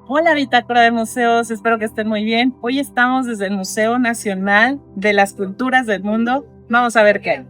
Hola, Bitácora de Museos, espero que estén muy bien. Hoy estamos desde el Museo Nacional de las Culturas del Mundo. Vamos a ver qué hay.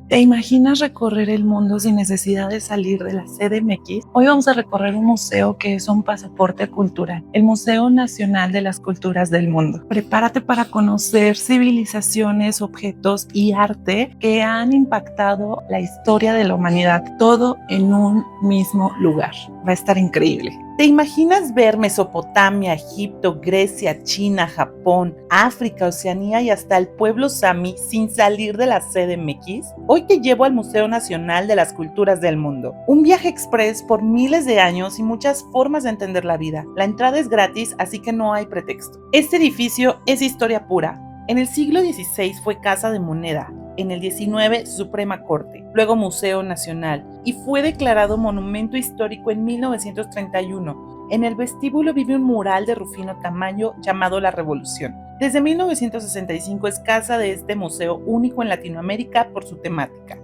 ¿Te imaginas recorrer el mundo sin necesidad de salir de la CDMX? Hoy vamos a recorrer un museo que es un pasaporte cultural, el Museo Nacional de las Culturas del Mundo. Prepárate para conocer civilizaciones, objetos y arte que han impactado la historia de la humanidad, todo en un mismo lugar. Va a estar increíble. ¿Te imaginas ver Mesopotamia, Egipto, Grecia, China, Japón, África, Oceanía y hasta el pueblo Sami sin salir de la CDMX? Hoy te llevo al Museo Nacional de las Culturas del Mundo. Un viaje express por miles de años y muchas formas de entender la vida. La entrada es gratis, así que no hay pretexto. Este edificio es historia pura. En el siglo XVI fue Casa de Moneda, en el XIX Suprema Corte, luego Museo Nacional, y fue declarado Monumento Histórico en 1931. En el vestíbulo vive un mural de Rufino Tamayo llamado La Revolución. Desde 1965 es casa de este museo único en Latinoamérica por su temática.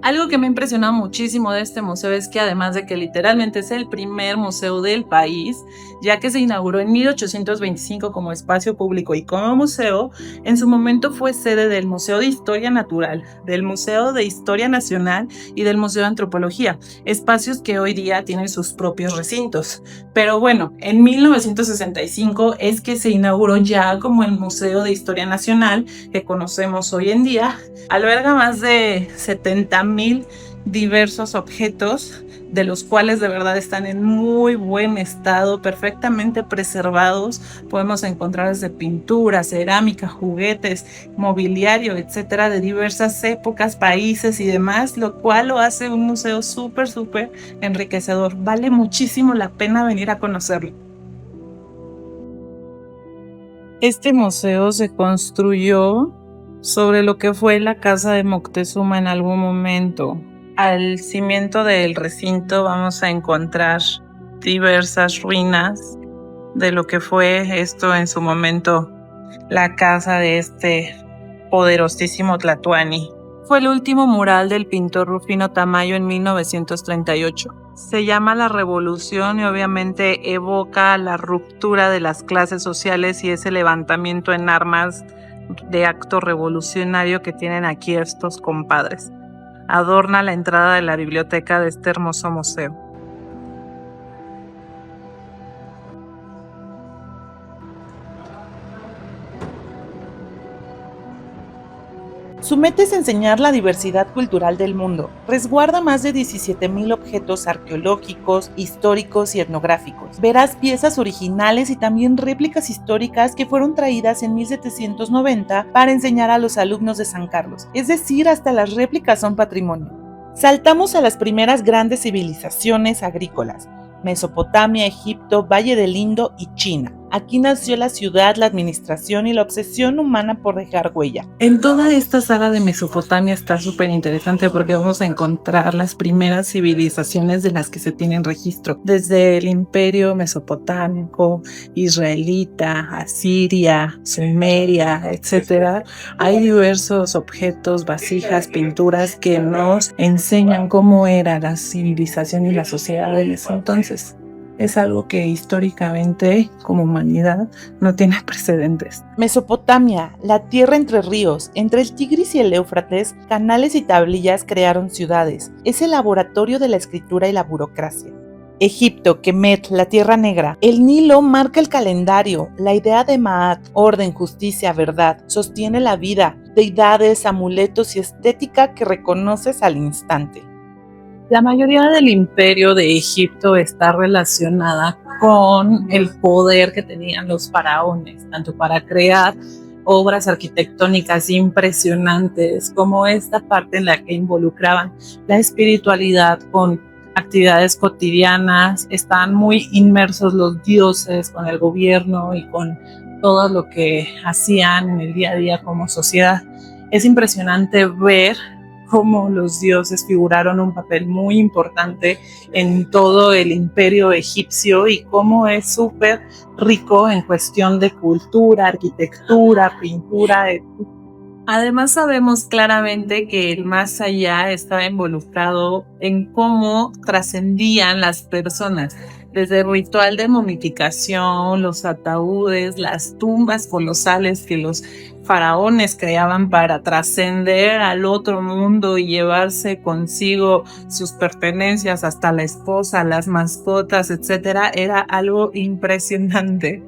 Algo que me ha impresionado muchísimo de este museo es que además de que literalmente es el primer museo del país, ya que se inauguró en 1825 como espacio público y como museo, en su momento fue sede del Museo de Historia Natural, del Museo de Historia Nacional y del Museo de Antropología, espacios que hoy día tienen sus propios recintos. Pero bueno, en 1965 es que se inauguró ya como el Museo de Historia Nacional que conocemos hoy en día. Alberga más de 70,000 diversos objetos, de los cuales de verdad están en muy buen estado, perfectamente preservados. Podemos encontrar desde pintura, cerámica, juguetes, mobiliario, etcétera, de diversas épocas, países y demás, lo cual lo hace un museo súper enriquecedor. Vale muchísimo la pena venir a conocerlo. Este museo se construyó sobre lo que fue la casa de Moctezuma en algún momento. Al cimiento del recinto vamos a encontrar diversas ruinas de lo que fue esto en su momento, la casa de este poderosísimo Tlatoani. Fue el último mural del pintor Rufino Tamayo en 1938. Se llama La Revolución y obviamente evoca la ruptura de las clases sociales y ese levantamiento en armas de acto revolucionario que tienen aquí estos compadres. Adorna la entrada de la biblioteca de este hermoso museo. Su meta es enseñar la diversidad cultural del mundo. Resguarda más de 17,000 objetos arqueológicos, históricos y etnográficos. Verás piezas originales y también réplicas históricas que fueron traídas en 1790 para enseñar a los alumnos de San Carlos. Es decir, hasta las réplicas son patrimonio. Saltamos a las primeras grandes civilizaciones agrícolas: Mesopotamia, Egipto, Valle del Indo y China. Aquí nació la ciudad, la administración y la obsesión humana por dejar huella. En toda esta saga de Mesopotamia está súper interesante porque vamos a encontrar las primeras civilizaciones de las que se tienen registro, desde el imperio mesopotámico, israelita, asiria, sumeria, etc. Hay diversos objetos, vasijas, pinturas que nos enseñan cómo era la civilización y la sociedad en ese entonces. Es algo que históricamente, como humanidad, no tiene precedentes. Mesopotamia, la tierra entre ríos, entre el Tigris y el Éufrates, canales y tablillas crearon ciudades. Es el laboratorio de la escritura y la burocracia. Egipto, Kemet, la Tierra Negra. El Nilo marca el calendario. La idea de Maat, orden, justicia, verdad, sostiene la vida, deidades, amuletos y estética que reconoces al instante. La mayoría del imperio de Egipto está relacionada con el poder que tenían los faraones, tanto para crear obras arquitectónicas impresionantes, como esta parte en la que involucraban la espiritualidad con actividades cotidianas. Están muy inmersos los dioses con el gobierno y con todo lo que hacían en el día a día como sociedad. Es impresionante ver cómo los dioses figuraron un papel muy importante en todo el imperio egipcio y cómo es súper rico en cuestión de cultura, arquitectura, pintura. Además, sabemos claramente que el más allá estaba involucrado en cómo trascendían las personas, desde el ritual de momificación, los ataúdes, las tumbas colosales que los faraones creaban para trascender al otro mundo y llevarse consigo sus pertenencias, hasta la esposa, las mascotas, etcétera, era algo impresionante.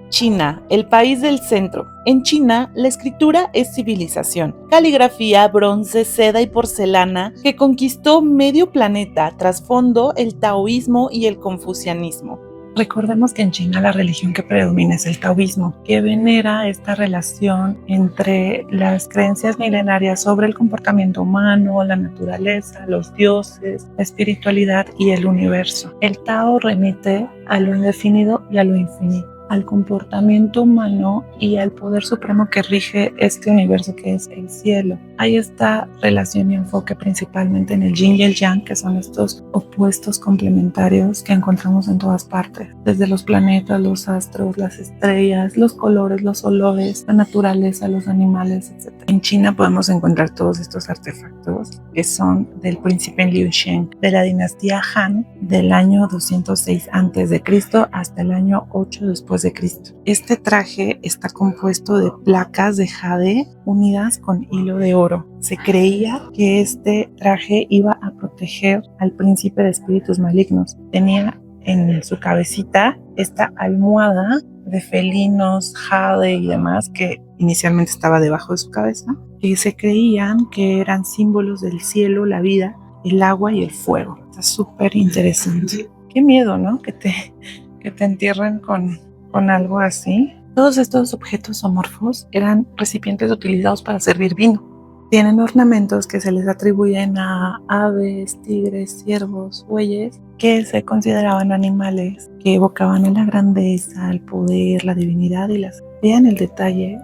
China, el país del centro. En China, la escritura es civilización. Caligrafía, bronce, seda y porcelana que conquistó medio planeta, trasfondo el taoísmo y el confucianismo. Recordemos que en China la religión que predomina es el taoísmo, que venera esta relación entre las creencias milenarias sobre el comportamiento humano, la naturaleza, los dioses, la espiritualidad y el universo. El Tao remite a lo indefinido y a lo infinito, al comportamiento humano y al poder supremo que rige este universo que es el cielo. Hay esta relación y enfoque principalmente en el yin y el yang, que son estos opuestos complementarios que encontramos en todas partes, desde los planetas, los astros, las estrellas, los colores, los olores, la naturaleza, los animales, etc. En China podemos encontrar todos estos artefactos que son del príncipe Liu Sheng de la dinastía Han del año 206 a.C. hasta el año 8 después de Cristo. Este traje está compuesto de placas de jade unidas con hilo de oro. Se creía que este traje iba a proteger al príncipe de espíritus malignos. Tenía en su cabecita esta almohada de felinos, jade y demás que inicialmente estaba debajo de su cabeza, y se creían que eran símbolos del cielo, la vida, el agua y el fuego. Está súper interesante. Qué miedo, ¿no? Que te entierren con algo así. Todos estos objetos zoomorfos eran recipientes utilizados para servir vino. Tienen ornamentos que se les atribuyen a aves, tigres, ciervos, bueyes, que se consideraban animales que evocaban a la grandeza, el poder, la divinidad y las... Vean el detalle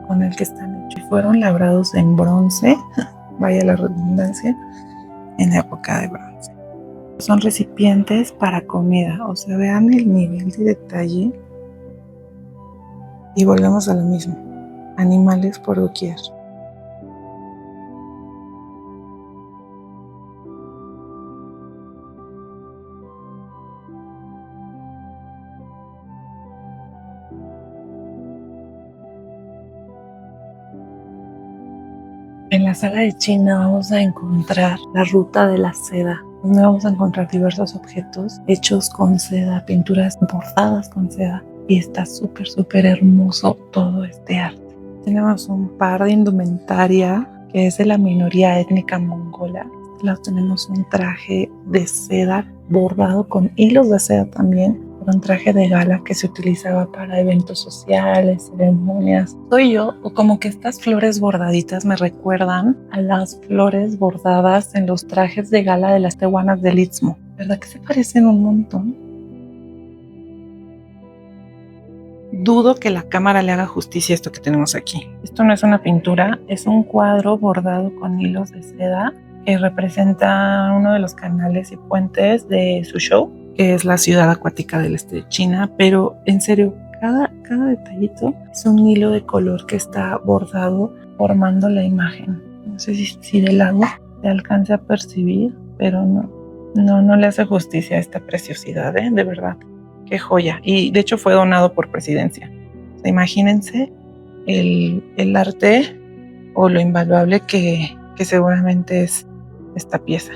con el que están hechos. Fueron labrados en bronce, vaya la redundancia, en la época de bronce. Son recipientes para comida, o sea, vean el nivel de detalle. Y volvemos a lo mismo, animales por doquier. En la sala de China vamos a encontrar la ruta de la seda, donde vamos a encontrar diversos objetos hechos con seda, pinturas bordadas con seda, y está súper hermoso todo este arte. Tenemos un par de indumentaria que es de la minoría étnica mongola. Tenemos un traje de seda bordado con hilos de seda también, un traje de gala que se utilizaba para eventos sociales, ceremonias. Soy yo, o como que estas flores bordaditas me recuerdan a las flores bordadas en los trajes de gala de las tehuanas del Istmo. ¿Verdad que se parecen un montón? Dudo que la cámara le haga justicia a esto que tenemos aquí. Esto no es una pintura, es un cuadro bordado con hilos de seda que representa uno de los canales y puentes de Suzhou, que es la ciudad acuática del este de China, pero en serio, cada detallito es un hilo de color que está bordado formando la imagen. No sé si de lado se alcance a percibir, pero no le hace justicia a esta preciosidad, de verdad. Qué joya. Y de hecho fue donado por presidencia. O sea, imagínense el arte o lo invaluable que seguramente es esta pieza.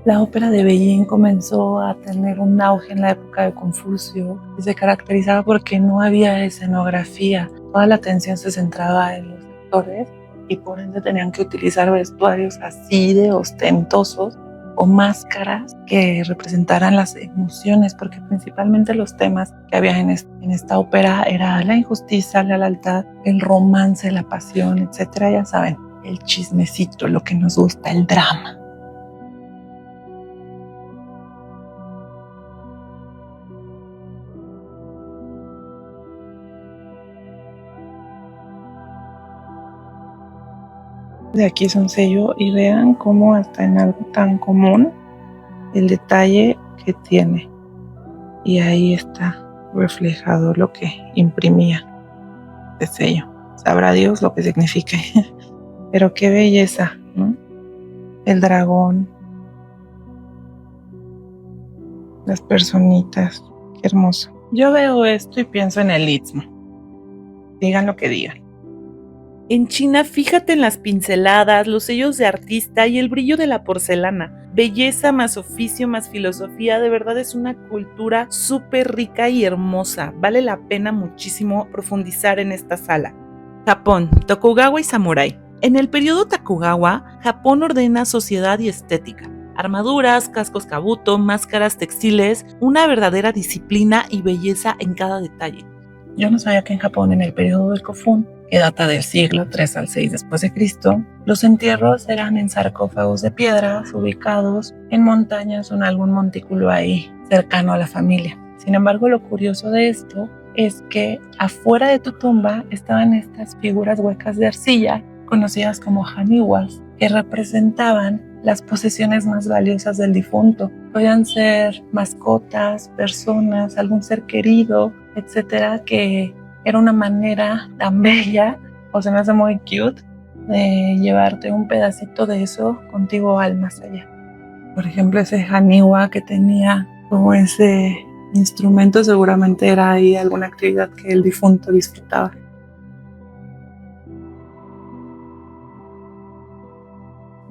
La ópera de Beijing comenzó a tener un auge en la época de Confucio y se caracterizaba porque no había escenografía. Toda la atención se centraba en los actores y por ende tenían que utilizar vestuarios así de ostentosos o máscaras que representaran las emociones, porque principalmente los temas que había en esta ópera era la injusticia, la lealtad, el romance, la pasión, etcétera. Ya saben, el chismecito, lo que nos gusta, el drama. De aquí es un sello y vean cómo hasta en algo tan común el detalle que tiene. Y ahí está reflejado lo que imprimía de sello. Sabrá Dios lo que signifique. Pero qué belleza, ¿no? El dragón, las personitas, qué hermoso. Yo veo esto y pienso en el Istmo. Digan lo que digan. En China, fíjate en las pinceladas, los sellos de artista y el brillo de la porcelana. Belleza más oficio más filosofía, de verdad es una cultura súper rica y hermosa. Vale la pena muchísimo profundizar en esta sala. Japón, Tokugawa y Samurái. En el periodo Tokugawa, Japón ordena sociedad y estética. Armaduras, cascos kabuto, máscaras textiles, una verdadera disciplina y belleza en cada detalle. Yo no sabía que en Japón, en el periodo del Kofun, que data del siglo III al VI después de Cristo, los entierros eran en sarcófagos de piedras ubicados en montañas o en algún montículo ahí cercano a la familia. Sin embargo, lo curioso de esto es que afuera de tu tumba estaban estas figuras huecas de arcilla conocidas como haniwas, que representaban las posesiones más valiosas del difunto. Podían ser mascotas, personas, algún ser querido, etcétera, que era una manera tan bella, o se me hace muy cute, de llevarte un pedacito de eso contigo al más allá. Por ejemplo, ese haniwa que tenía como ese instrumento, seguramente era ahí alguna actividad que el difunto disfrutaba.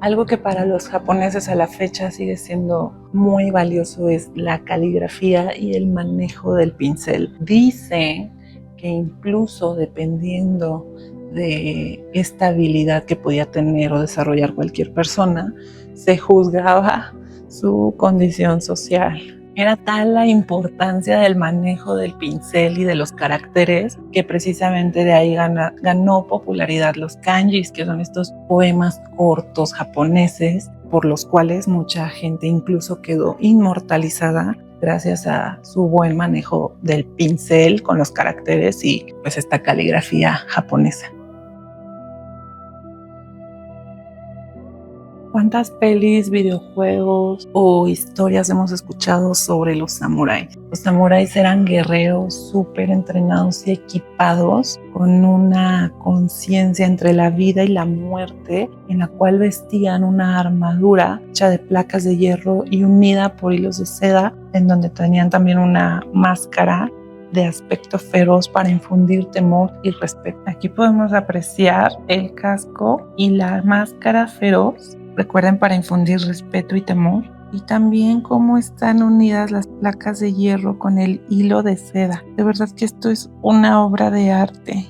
Algo que para los japoneses a la fecha sigue siendo muy valioso es la caligrafía y el manejo del pincel. Dice que incluso dependiendo de esta habilidad que podía tener o desarrollar cualquier persona, se juzgaba su condición social. Era tal la importancia del manejo del pincel y de los caracteres que precisamente de ahí ganó popularidad los kanjis, que son estos poemas cortos japoneses por los cuales mucha gente incluso quedó inmortalizada gracias a su buen manejo del pincel con los caracteres y pues esta caligrafía japonesa. ¿Cuántas pelis, videojuegos o historias hemos escuchado sobre los samuráis? Los samuráis eran guerreros súper entrenados y equipados con una conciencia entre la vida y la muerte, en la cual vestían una armadura hecha de placas de hierro y unida por hilos de seda, en donde tenían también una máscara de aspecto feroz para infundir temor y respeto. Aquí podemos apreciar el casco y la máscara feroz. Recuerden, para infundir respeto y temor. Y también cómo están unidas las placas de hierro con el hilo de seda. De verdad que esto es una obra de arte.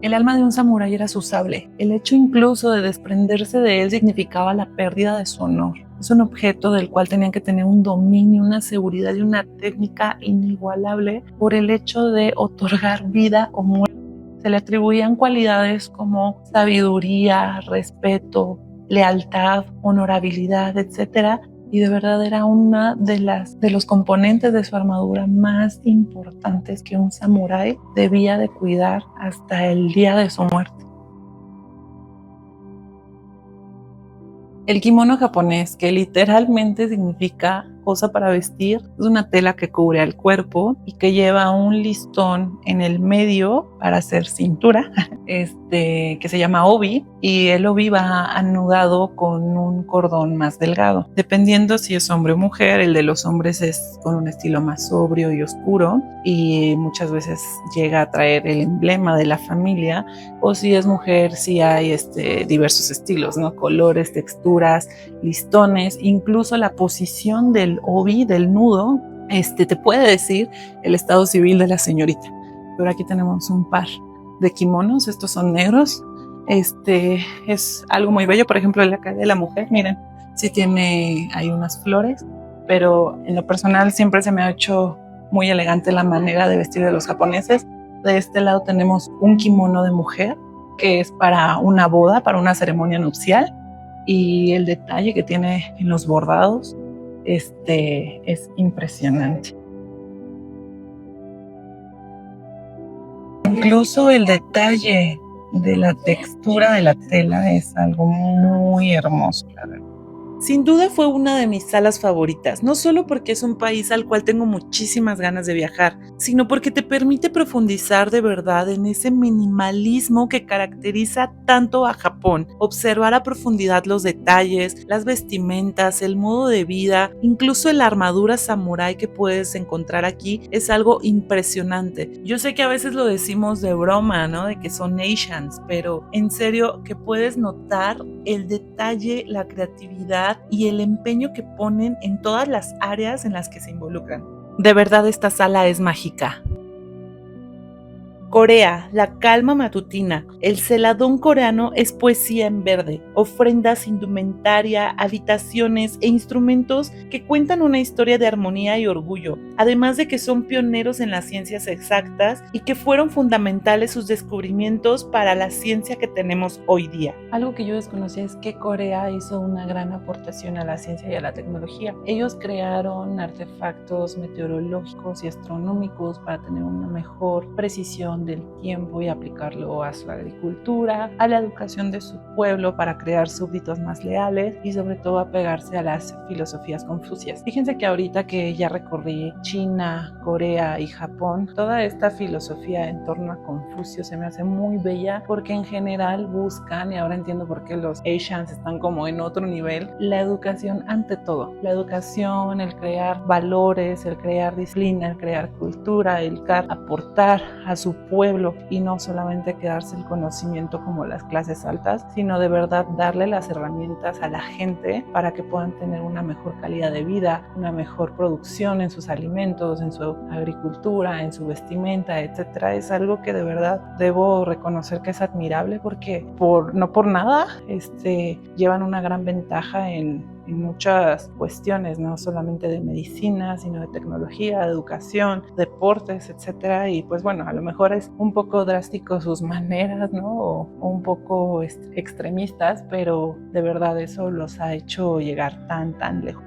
El alma de un samurái era su sable. El hecho incluso de desprenderse de él significaba la pérdida de su honor. Es un objeto del cual tenían que tener un dominio, una seguridad y una técnica inigualable por el hecho de otorgar vida o muerte. Se le atribuían cualidades como sabiduría, respeto, lealtad, honorabilidad, etc. Y de verdad era una de los componentes de su armadura más importantes que un samurái debía de cuidar hasta el día de su muerte. El kimono japonés, que literalmente significa cosa para vestir, es una tela que cubre al cuerpo y que lleva un listón en el medio para hacer cintura, que se llama obi, y el obi va anudado con un cordón más delgado. Dependiendo si es hombre o mujer, el de los hombres es con un estilo más sobrio y oscuro y muchas veces llega a traer el emblema de la familia, o si es mujer, sí hay diversos estilos, ¿no? Colores, texturas, listones, incluso la posición del obi, del nudo, te puede decir el estado civil de la señorita. Pero aquí tenemos un par de kimonos, estos son negros. Es algo muy bello, por ejemplo, en la cara de la mujer, miren, sí hay unas flores, pero en lo personal siempre se me ha hecho muy elegante la manera de vestir de los japoneses. De este lado tenemos un kimono de mujer, que es para una boda, para una ceremonia nupcial, y el detalle que tiene en los bordados es impresionante. Incluso el detalle de la textura de la tela es algo muy hermoso, la verdad. Sin duda fue una de mis salas favoritas, no solo porque es un país al cual tengo muchísimas ganas de viajar, sino porque te permite profundizar de verdad en ese minimalismo que caracteriza tanto a Japón, observar a profundidad los detalles, las vestimentas, el modo de vida, incluso la armadura samurái que puedes encontrar aquí es algo impresionante. Yo sé que a veces lo decimos de broma, ¿no? De que son Asians, pero en serio que puedes notar el detalle, la creatividad y el empeño que ponen en todas las áreas en las que se involucran. De verdad, esta sala es mágica. Corea, la calma matutina. El celadón coreano es poesía en verde, ofrendas, indumentaria, habitaciones e instrumentos que cuentan una historia de armonía y orgullo, además de que son pioneros en las ciencias exactas y que fueron fundamentales sus descubrimientos para la ciencia que tenemos hoy día. Algo que yo desconocía es que Corea hizo una gran aportación a la ciencia y a la tecnología. Ellos crearon artefactos meteorológicos y astronómicos para tener una mejor precisión del tiempo y aplicarlo a su agricultura, a la educación de su pueblo para crear súbditos más leales y sobre todo apegarse a las filosofías confucias. Fíjense que ahorita que ya recorrí China, Corea y Japón, toda esta filosofía en torno a Confucio se me hace muy bella porque en general buscan, y ahora entiendo por qué los Asians están como en otro nivel, la educación ante todo. La educación, el crear valores, el crear disciplina, el crear cultura, el aportar a su pueblo y no solamente quedarse el conocimiento como las clases altas, sino de verdad darle las herramientas a la gente para que puedan tener una mejor calidad de vida, una mejor producción en sus alimentos, en su agricultura, en su vestimenta, etcétera. Es algo que de verdad debo reconocer que es admirable porque no por nada llevan una gran ventaja en muchas cuestiones, no solamente de medicina, sino de tecnología, de educación, deportes, etcétera. Y pues bueno, a lo mejor es un poco drástico sus maneras, ¿no? O un poco extremistas, pero de verdad eso los ha hecho llegar tan lejos.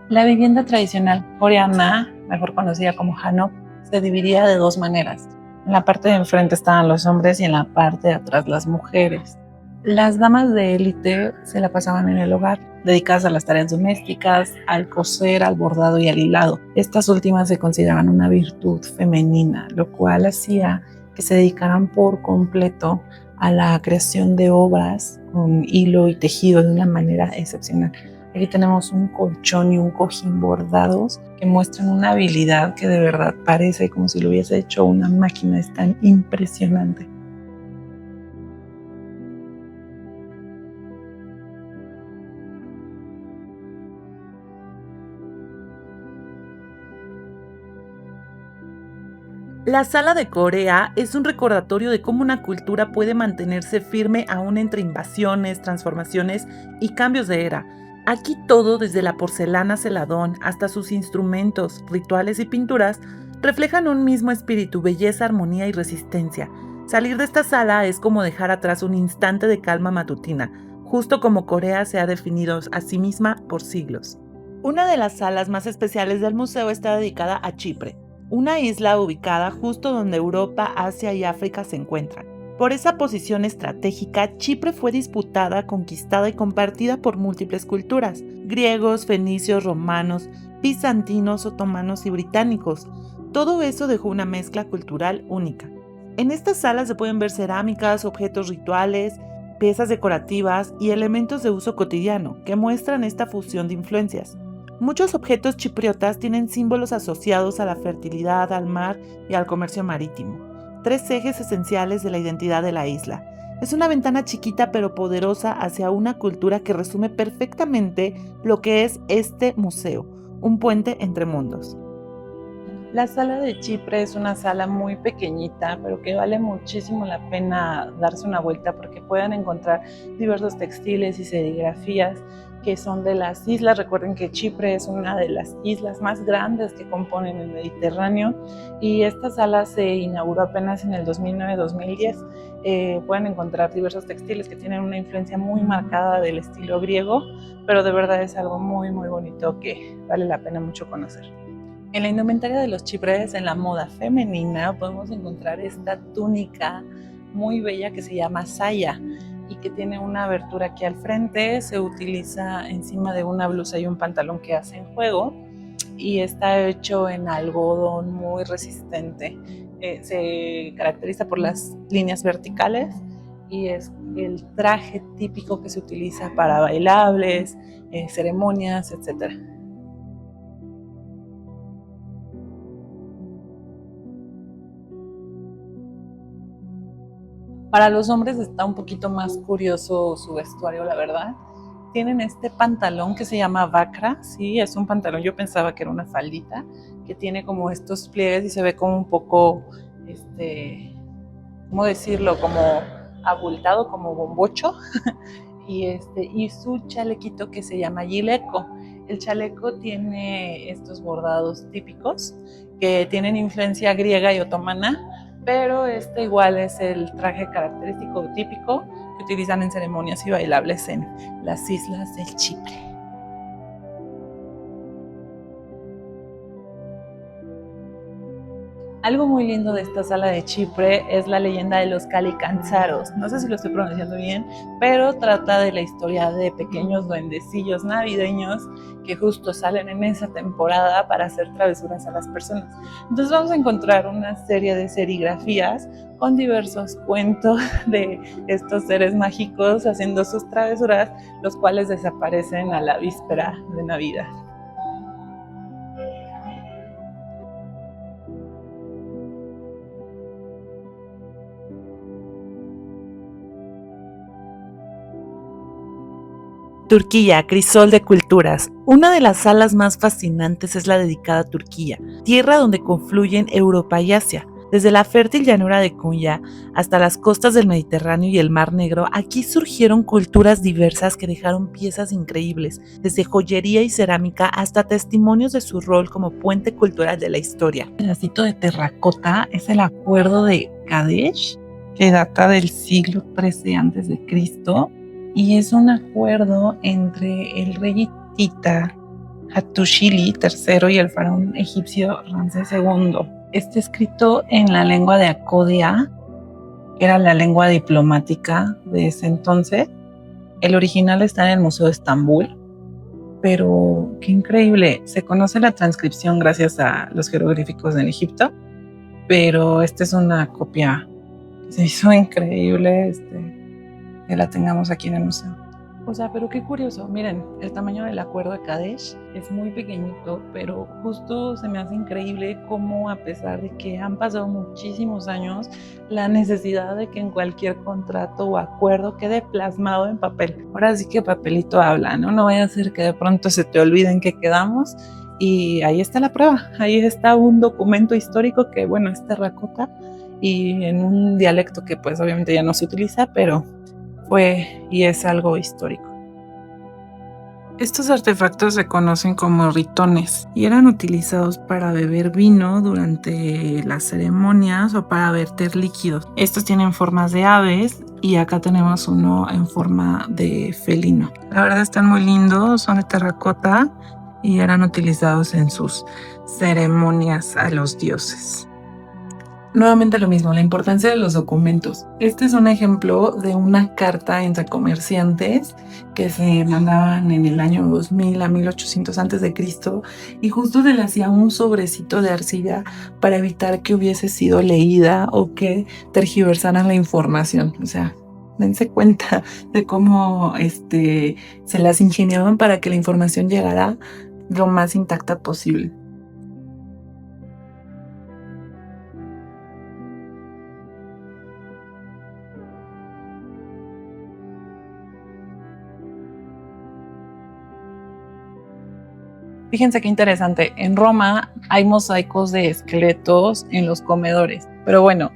La vivienda tradicional coreana, mejor conocida como hanok, se dividía de dos maneras. En la parte de enfrente estaban los hombres y en la parte de atrás las mujeres. Las damas de élite se la pasaban en el hogar, dedicadas a las tareas domésticas, al coser, al bordado y al hilado. Estas últimas se consideraban una virtud femenina, lo cual hacía que se dedicaran por completo a la creación de obras con hilo y tejido de una manera excepcional. Aquí tenemos un colchón y un cojín bordados que muestran una habilidad que de verdad parece como si lo hubiese hecho una máquina. Es tan impresionante. La Sala de Corea es un recordatorio de cómo una cultura puede mantenerse firme aún entre invasiones, transformaciones y cambios de era. Aquí todo, desde la porcelana celadón hasta sus instrumentos, rituales y pinturas, reflejan un mismo espíritu, belleza, armonía y resistencia. Salir de esta sala es como dejar atrás un instante de calma matutina, justo como Corea se ha definido a sí misma por siglos. Una de las salas más especiales del museo está dedicada a Chipre, una isla ubicada justo donde Europa, Asia y África se encuentran. Por esa posición estratégica, Chipre fue disputada, conquistada y compartida por múltiples culturas: griegos, fenicios, romanos, bizantinos, otomanos y británicos. Todo eso dejó una mezcla cultural única. En estas salas se pueden ver cerámicas, objetos rituales, piezas decorativas y elementos de uso cotidiano que muestran esta fusión de influencias. Muchos objetos chipriotas tienen símbolos asociados a la fertilidad, al mar y al comercio marítimo, tres ejes esenciales de la identidad de la isla. Es una ventana chiquita pero poderosa hacia una cultura que resume perfectamente lo que es este museo, un puente entre mundos. La sala de Chipre es una sala muy pequeñita, pero que vale muchísimo la pena darse una vuelta porque pueden encontrar diversos textiles y serigrafías que son de las islas. Recuerden que Chipre es una de las islas más grandes que componen el Mediterráneo y esta sala se inauguró apenas en el 2009-2010. Pueden encontrar diversos textiles que tienen una influencia muy marcada del estilo griego, pero de verdad es algo muy bonito que vale la pena mucho conocer. En la indumentaria de los chipres, en la moda femenina, podemos encontrar esta túnica muy bella que se llama saya y que tiene una abertura aquí al frente. Se utiliza encima de una blusa y un pantalón que hacen juego y está hecho en algodón muy resistente. Se caracteriza por las líneas verticales y es el traje típico que se utiliza para bailables, ceremonias, etc. Para los hombres está un poquito más curioso su vestuario, la verdad. Tienen este pantalón que se llama bacra, sí, es un pantalón, yo pensaba que era una faldita, que tiene como estos pliegues y se ve como un poco, ¿cómo decirlo? Como abultado, como bombocho. Y su chalequito que se llama gileco. El chaleco tiene estos bordados típicos que tienen influencia griega y otomana, pero este igual es el traje característico típico que utilizan en ceremonias y bailables en las islas del Chipre. Algo muy lindo de esta sala de Chipre es la leyenda de los Calicanzaros. No sé si lo estoy pronunciando bien, pero trata de la historia de pequeños duendecillos navideños que justo salen en esa temporada para hacer travesuras a las personas. Entonces vamos a encontrar una serie de serigrafías con diversos cuentos de estos seres mágicos haciendo sus travesuras, los cuales desaparecen a la víspera de Navidad. Turquía, crisol de culturas. Una de las salas más fascinantes es la dedicada a Turquía, tierra donde confluyen Europa y Asia. Desde la fértil llanura de Konya hasta las costas del Mediterráneo y el Mar Negro, aquí surgieron culturas diversas que dejaron piezas increíbles, desde joyería y cerámica hasta testimonios de su rol como puente cultural de la historia. El pedacito de terracota es el acuerdo de Kadesh, que data del siglo XIII a.C., y es un acuerdo entre el rey hitita Hattushili III y el faraón egipcio Ramsés II. Está escrito en la lengua de Akodia, que era la lengua diplomática de ese entonces. El original está en el Museo de Estambul, pero qué increíble. Se conoce la transcripción gracias a los jeroglíficos en Egipto, pero esta es una copia que se hizo increíble, que la tengamos aquí en el museo. O sea, pero qué curioso. Miren, el tamaño del acuerdo de Kadesh es muy pequeñito, pero justo se me hace increíble cómo, a pesar de que han pasado muchísimos años, la necesidad de que en cualquier contrato o acuerdo quede plasmado en papel. Ahora sí que papelito habla, ¿no? No vaya a ser que de pronto se te olviden que quedamos. Y ahí está la prueba. Ahí está un documento histórico que, bueno, es terracota y en un dialecto que pues obviamente ya no se utiliza, pero fue y es algo histórico. Estos artefactos se conocen como ritones y eran utilizados para beber vino durante las ceremonias o para verter líquidos. Estos tienen formas de aves y acá tenemos uno en forma de felino. La verdad están muy lindos, son de terracota y eran utilizados en sus ceremonias a los dioses. Nuevamente lo mismo, la importancia de los documentos. Este es un ejemplo de una carta entre comerciantes que se mandaban en el año 2000 a 1800 a.C. y justo se le hacía un sobrecito de arcilla para evitar que hubiese sido leída o que tergiversaran la información. O sea, dense cuenta de cómo se las ingeniaban para que la información llegara lo más intacta posible. Fíjense qué interesante, en Roma hay mosaicos de esqueletos en los comedores, pero bueno,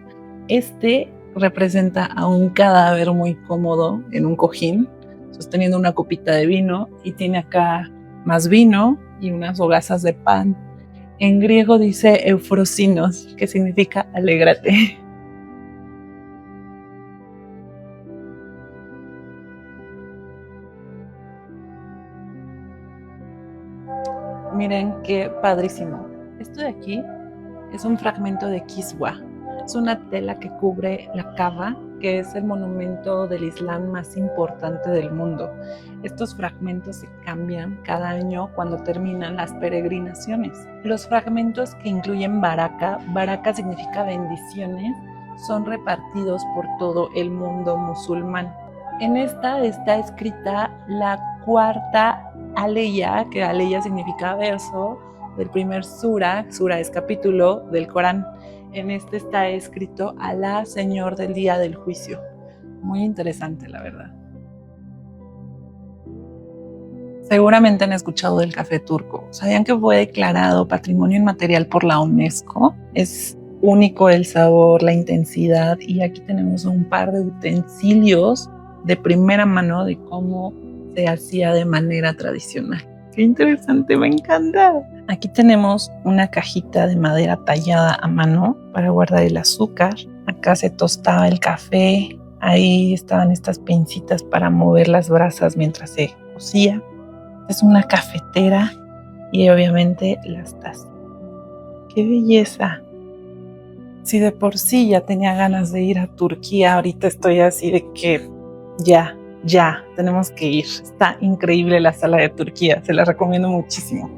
este representa a un cadáver muy cómodo en un cojín, sosteniendo una copita de vino y tiene acá más vino y unas hogazas de pan. En griego dice eufrosinos, que significa alégrate. Miren qué padrísimo. Esto de aquí es un fragmento de Kiswa. Es una tela que cubre la Kaaba, que es el monumento del Islam más importante del mundo. Estos fragmentos se cambian cada año cuando terminan las peregrinaciones. Los fragmentos que incluyen baraka significa bendiciones, son repartidos por todo el mundo musulmán. En esta está escrita la cuarta aleya, que aleya significa verso, del primer sura es capítulo del Corán. En este está escrito Alá, Señor del día del juicio. Muy interesante, la verdad. Seguramente han escuchado del café turco. ¿Sabían que fue declarado Patrimonio Inmaterial por la UNESCO? Es único el sabor, la intensidad, y aquí tenemos un par de utensilios de primera mano de cómo se hacía de manera tradicional. ¡Qué interesante! Me encanta. Aquí tenemos una cajita de madera tallada a mano para guardar el azúcar. Acá se tostaba el café. Ahí estaban estas pincitas para mover las brasas mientras se cocía. Es una cafetera y obviamente las tazas. ¡Qué belleza! Si de por sí ya tenía ganas de ir a Turquía, ahorita estoy así de que ya, tenemos que ir. Está increíble la sala de Turquía, se la recomiendo muchísimo.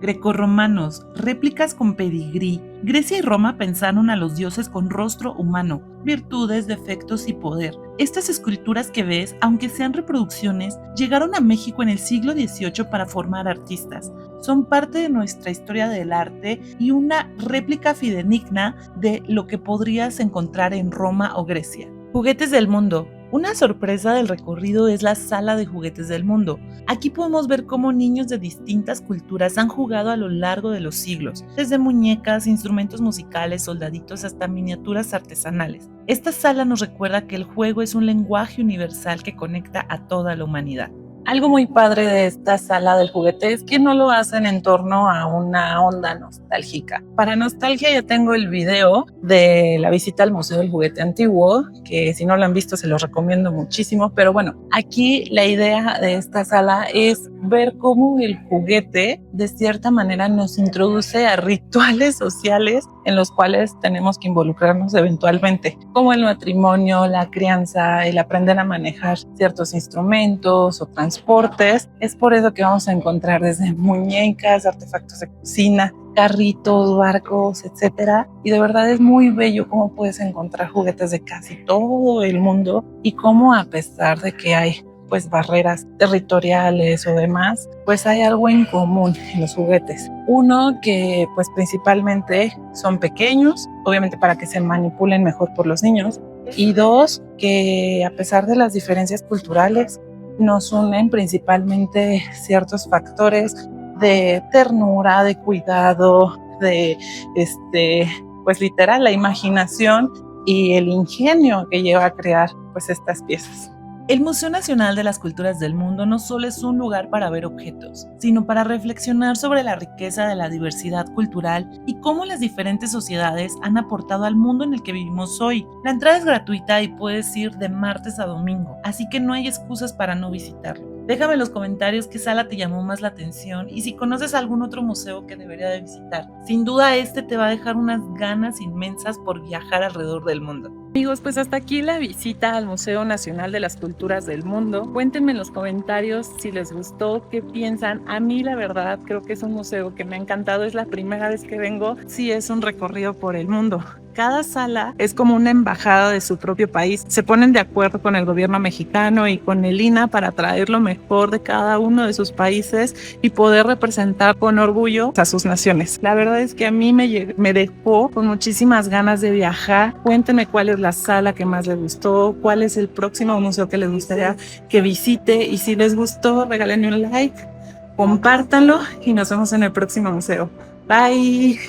Grecorromanos, réplicas con pedigrí. Grecia y Roma pensaron a los dioses con rostro humano, virtudes, defectos y poder. Estas esculturas que ves, aunque sean reproducciones, llegaron a México en el siglo XVIII para formar artistas. Son parte de nuestra historia del arte y una réplica fidedigna de lo que podrías encontrar en Roma o Grecia. Juguetes del mundo. Una sorpresa del recorrido es la sala de juguetes del mundo. Aquí podemos ver cómo niños de distintas culturas han jugado a lo largo de los siglos, desde muñecas, instrumentos musicales, soldaditos hasta miniaturas artesanales. Esta sala nos recuerda que el juego es un lenguaje universal que conecta a toda la humanidad. Algo muy padre de esta sala del juguete es que no lo hacen en torno a una onda nostálgica. Para nostalgia ya tengo el video de la visita al Museo del Juguete Antiguo, que si no lo han visto se los recomiendo muchísimo, pero bueno, aquí la idea de esta sala es ver cómo el juguete de cierta manera nos introduce a rituales sociales en los cuales tenemos que involucrarnos eventualmente, como el matrimonio, la crianza, el aprender a manejar ciertos instrumentos o transportes. Es por eso que vamos a encontrar desde muñecas, artefactos de cocina, carritos, barcos, etcétera. Y de verdad es muy bello cómo puedes encontrar juguetes de casi todo el mundo y cómo, a pesar de que hay pues barreras territoriales o demás, pues hay algo en común en los juguetes. Uno, que pues principalmente son pequeños, obviamente para que se manipulen mejor por los niños. Y dos, que a pesar de las diferencias culturales, nos unen principalmente ciertos factores de ternura, de cuidado, de pues literal la imaginación y el ingenio que lleva a crear pues estas piezas. El Museo Nacional de las Culturas del Mundo no solo es un lugar para ver objetos, sino para reflexionar sobre la riqueza de la diversidad cultural y cómo las diferentes sociedades han aportado al mundo en el que vivimos hoy. La entrada es gratuita y puedes ir de martes a domingo, así que no hay excusas para no visitarlo. Déjame en los comentarios qué sala te llamó más la atención y si conoces algún otro museo que debería de visitar. Sin duda este te va a dejar unas ganas inmensas por viajar alrededor del mundo. Amigos, pues hasta aquí la visita al Museo Nacional de las Culturas del Mundo. Cuéntenme en los comentarios si les gustó, qué piensan. A mí la verdad creo que es un museo que me ha encantado, es la primera vez que vengo. Sí, es un recorrido por el mundo. Cada sala es como una embajada de su propio país. Se ponen de acuerdo con el gobierno mexicano y con el INAH para traer lo mejor de cada uno de sus países y poder representar con orgullo a sus naciones. La verdad es que a mí me dejó con muchísimas ganas de viajar. Cuéntenme cuál es la sala que más les gustó, cuál es el próximo museo que les gustaría que visite, y si les gustó, regálenme un like, compártanlo y nos vemos en el próximo museo. Bye.